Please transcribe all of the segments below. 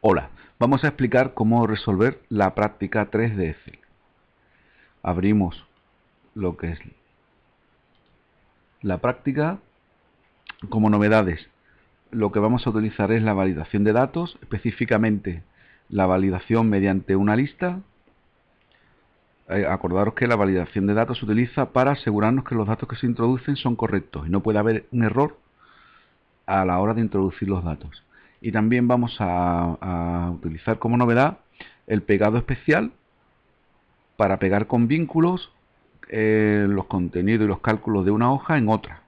Hola, vamos a explicar cómo resolver la práctica 3 de Excel. Abrimos lo que es la práctica. Como novedades, lo que vamos a utilizar es la validación de datos, específicamente la validación mediante una lista. Acordaros que la validación de datos se utiliza para asegurarnos que los datos que se introducen son correctos y no puede haber un error a la hora de introducir los datos. Y también vamos a utilizar como novedad el pegado especial para pegar con vínculos los contenidos y los cálculos de una hoja en otra.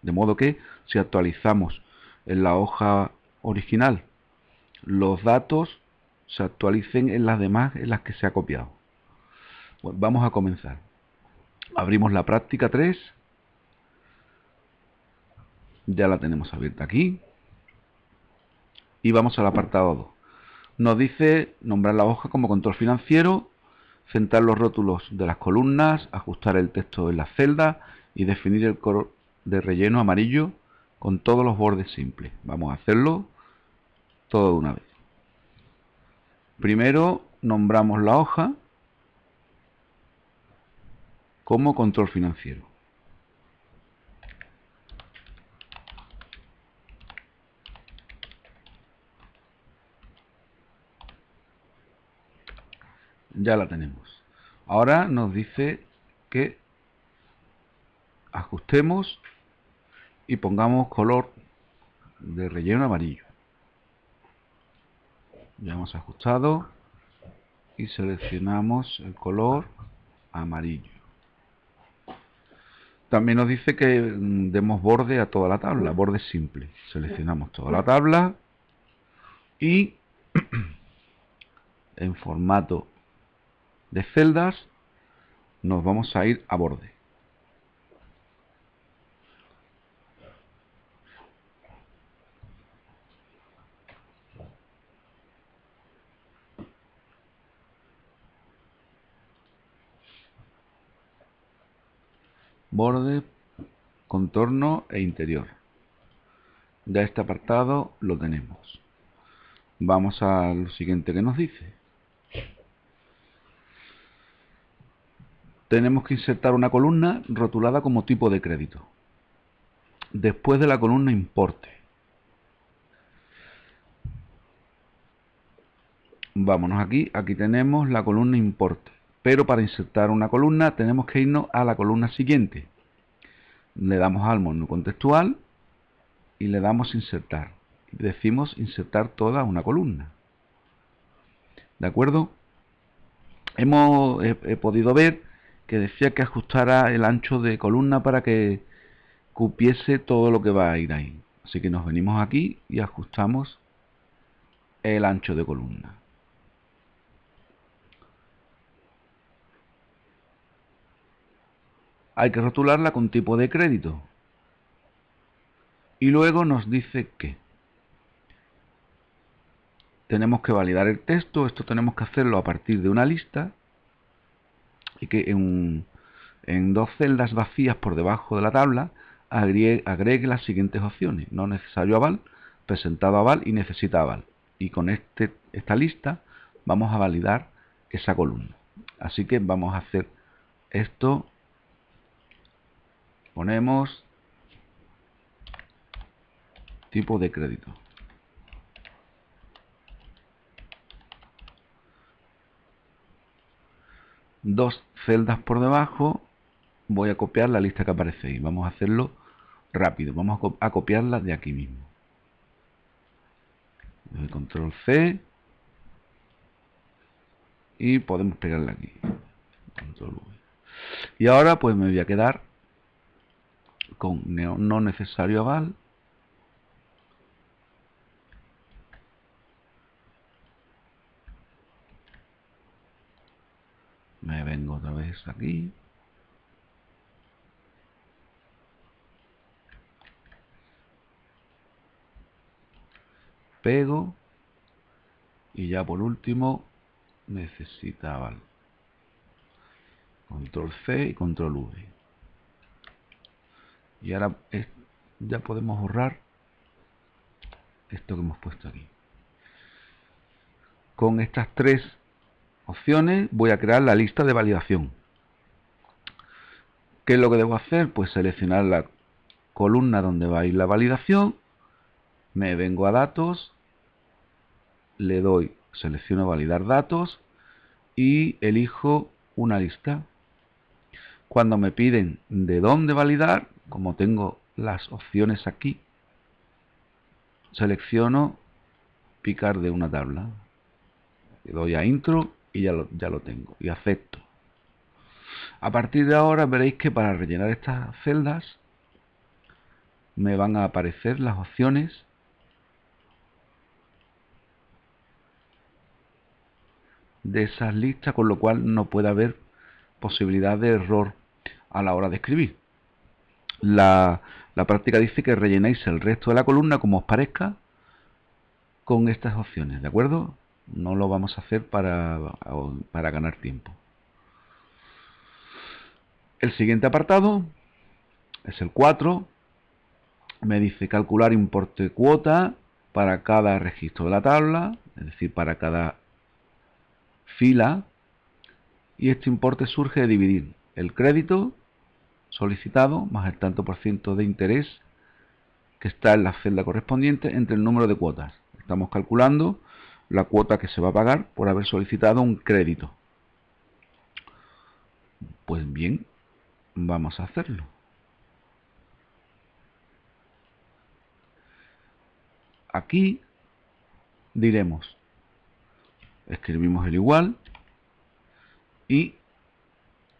De modo que si actualizamos en la hoja original los datos, se actualicen en las demás en las que se ha copiado. Pues vamos a comenzar. Abrimos la práctica 3. Ya la tenemos abierta aquí. Y vamos al apartado 2. Nos dice nombrar la hoja como control financiero, centrar los rótulos de las columnas, ajustar el texto en las celdas y definir el color de relleno amarillo con todos los bordes simples. Vamos a hacerlo todo de una vez. Primero nombramos la hoja como control financiero. Ya la tenemos. Ahora nos dice que ajustemos y pongamos color de relleno amarillo. Ya hemos ajustado y seleccionamos el color amarillo. También nos dice que demos borde a toda la tabla, borde simple. Seleccionamos toda la tabla y en formato de celdas nos vamos a ir a borde. Borde, contorno e interior. Ya este apartado lo tenemos. Vamos a lo siguiente que nos dice. Tenemos que insertar una columna rotulada como tipo de crédito. Después de la columna importe. Vámonos aquí tenemos la columna importe. Pero para insertar una columna tenemos que irnos a la columna siguiente. Le damos al menú contextual y le damos insertar. Decimos insertar toda una columna. ¿De acuerdo? He podido ver que decía que ajustara el ancho de columna para que cupiese todo lo que va a ir ahí. Así que nos venimos aquí y ajustamos el ancho de columna. Hay que rotularla con tipo de crédito. Y luego nos dice que tenemos que validar el texto. Esto tenemos que hacerlo a partir de una lista y que en dos celdas vacías por debajo de la tabla agregue las siguientes opciones: no necesario aval, presentado aval y necesita aval. Y con esta lista vamos a validar esa columna. Así que vamos a hacer esto. Ponemos tipo de crédito. Dos celdas por debajo voy a copiar la lista que aparece ahí. Vamos a hacerlo rápido. Vamos a copiarla de aquí mismo. Doy control C y podemos pegarla aquí. Control V. Y ahora pues me voy a quedar con no necesario aval. Me vengo otra vez aquí. Pego. Y ya por último necesita aval. Control C y control V. Y ahora ya podemos borrar esto que hemos puesto aquí. con estas tres opciones voy a crear la lista de validación. ¿Qué es lo que debo hacer? Pues seleccionar la columna donde va a ir la validación, me vengo a datos, le doy, selecciono validar datos y elijo una lista. Cuando me piden de dónde validar, como tengo las opciones aquí, selecciono picar de una tabla. Le doy a intro y ya lo tengo y acepto. A partir de ahora veréis que para rellenar estas celdas me van a aparecer las opciones de esas listas, con lo cual no puede haber posibilidad de error a la hora de escribir. La práctica dice que rellenéis el resto de la columna como os parezca con estas opciones, ¿de acuerdo? No lo vamos a hacer para ganar tiempo. El siguiente apartado es el 4. Me dice calcular importe cuota para cada registro de la tabla, es decir, para cada fila. Y este importe surge de dividir el crédito solicitado más el tanto por ciento de interés que está en la celda correspondiente entre el número de cuotas. Estamos calculando la cuota que se va a pagar por haber solicitado un crédito. Pues bien, vamos a hacerlo. Aquí diremos, escribimos el igual y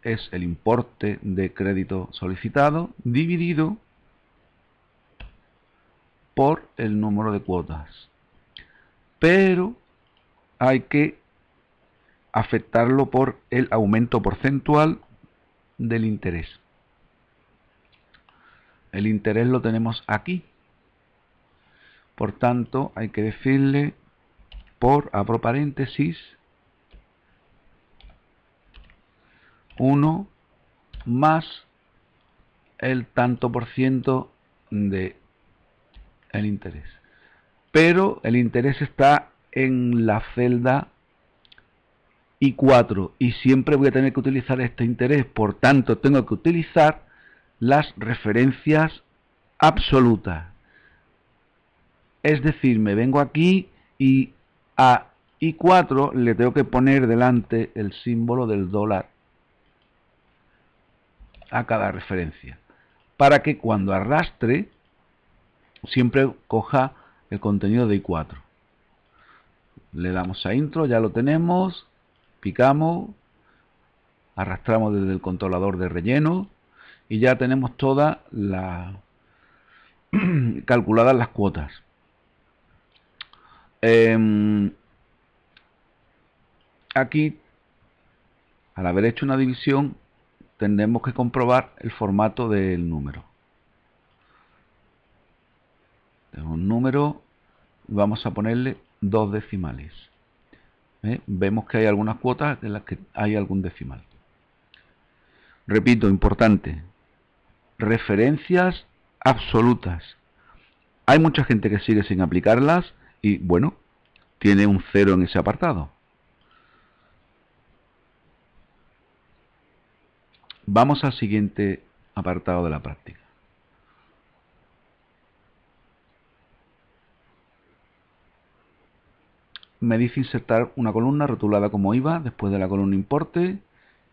es el importe de crédito solicitado dividido por el número de cuotas. Pero hay que afectarlo por el aumento porcentual del interés. El interés lo tenemos aquí. Por tanto, hay que decirle abro paréntesis, 1 más el tanto por ciento de el interés. Pero el interés está en la celda I4 y siempre voy a tener que utilizar este interés. Por tanto, tengo que utilizar las referencias absolutas. Es decir, me vengo aquí y a I4 le tengo que poner delante el símbolo del dólar a cada referencia, para que cuando arrastre siempre coja el contenido de I4. Le damos a intro, ya lo tenemos, picamos, arrastramos desde el controlador de relleno y ya tenemos todas las calculadas las cuotas. Aquí, al haber hecho una división, tendremos que comprobar el formato del número. Tenemos un número y vamos a ponerle 2 decimales. Vemos que hay algunas cuotas en las que hay algún decimal. Repito, importante, referencias absolutas. Hay mucha gente que sigue sin aplicarlas y, bueno, tiene un 0 en ese apartado. Vamos al siguiente apartado de la práctica. Me dice insertar una columna rotulada como IVA después de la columna importe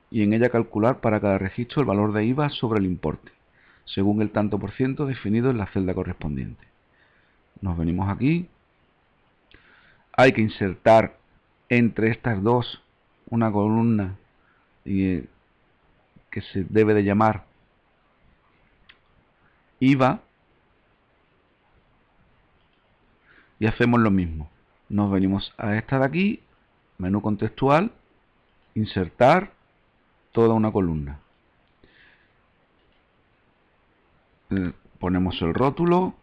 y en ella calcular para cada registro el valor de IVA sobre el importe, según el tanto por ciento definido en la celda correspondiente. Nos venimos aquí. Hay que insertar entre estas dos una columna que se debe de llamar IVA y hacemos lo mismo. Nos venimos a esta de aquí, menú contextual, insertar toda una columna. Ponemos el rótulo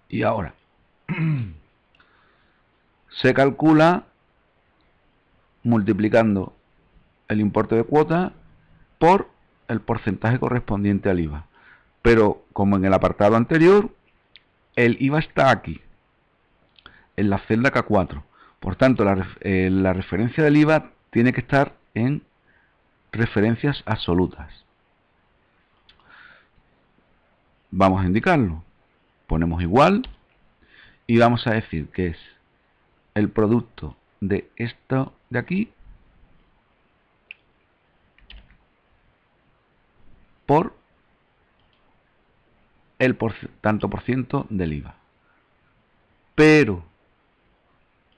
y ahora se calcula multiplicando el importe de cuota por el porcentaje correspondiente al IVA. Pero como en el apartado anterior, el IVA está aquí. en la celda K4. Por tanto, la referencia del IVA tiene que estar en referencias absolutas. Vamos a indicarlo. Ponemos igual y vamos a decir que es el producto de esto de aquí por el tanto por ciento del IVA. Pero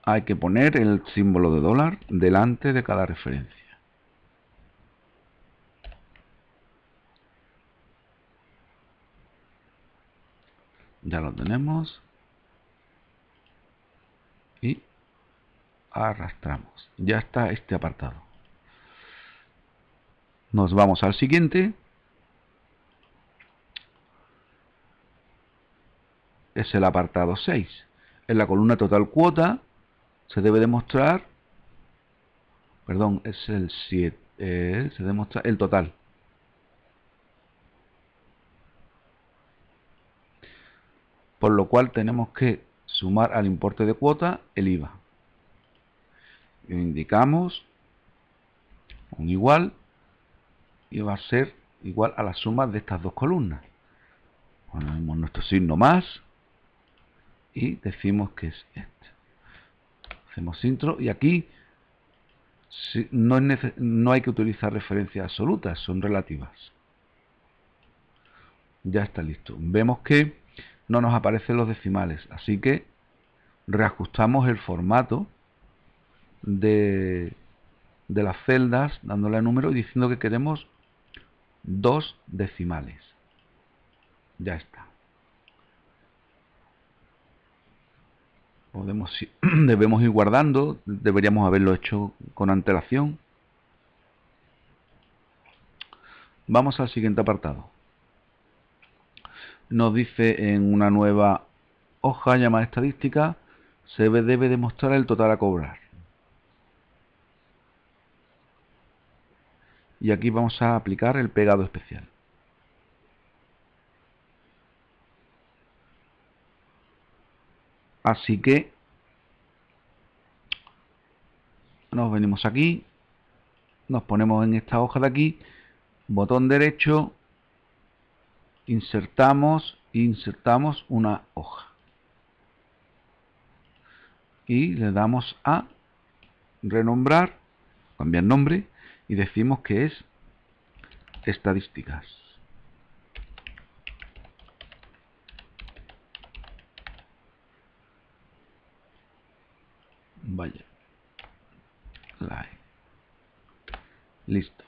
hay que poner el símbolo de dólar delante de cada referencia. Ya lo tenemos. Y arrastramos. Ya está este apartado. Nos vamos al siguiente. Es el apartado 6. En la columna total cuota se debe demostrar, perdón, es el 7, se demuestra el total. Por lo cual tenemos que sumar al importe de cuota el IVA. Indicamos un igual y va a ser igual a la suma de estas dos columnas. Ponemos nuestro signo más y decimos que es este. Hacemos intro y aquí no hay que utilizar referencias absolutas, son relativas. Ya está listo. Vemos que no nos aparecen los decimales, así que reajustamos el formato de las celdas dándole a número y diciendo que queremos 2 decimales. Ya está. Debemos ir guardando, deberíamos haberlo hecho con antelación. Vamos al siguiente apartado. Nos dice en una nueva hoja llamada estadística, se debe demostrar el total a cobrar. Y aquí vamos a aplicar el pegado especial. Así que nos venimos aquí, nos ponemos en esta hoja de aquí, botón derecho, insertamos una hoja. Y le damos a renombrar, cambiar nombre, y decimos que es estadísticas. Vaya. Listo.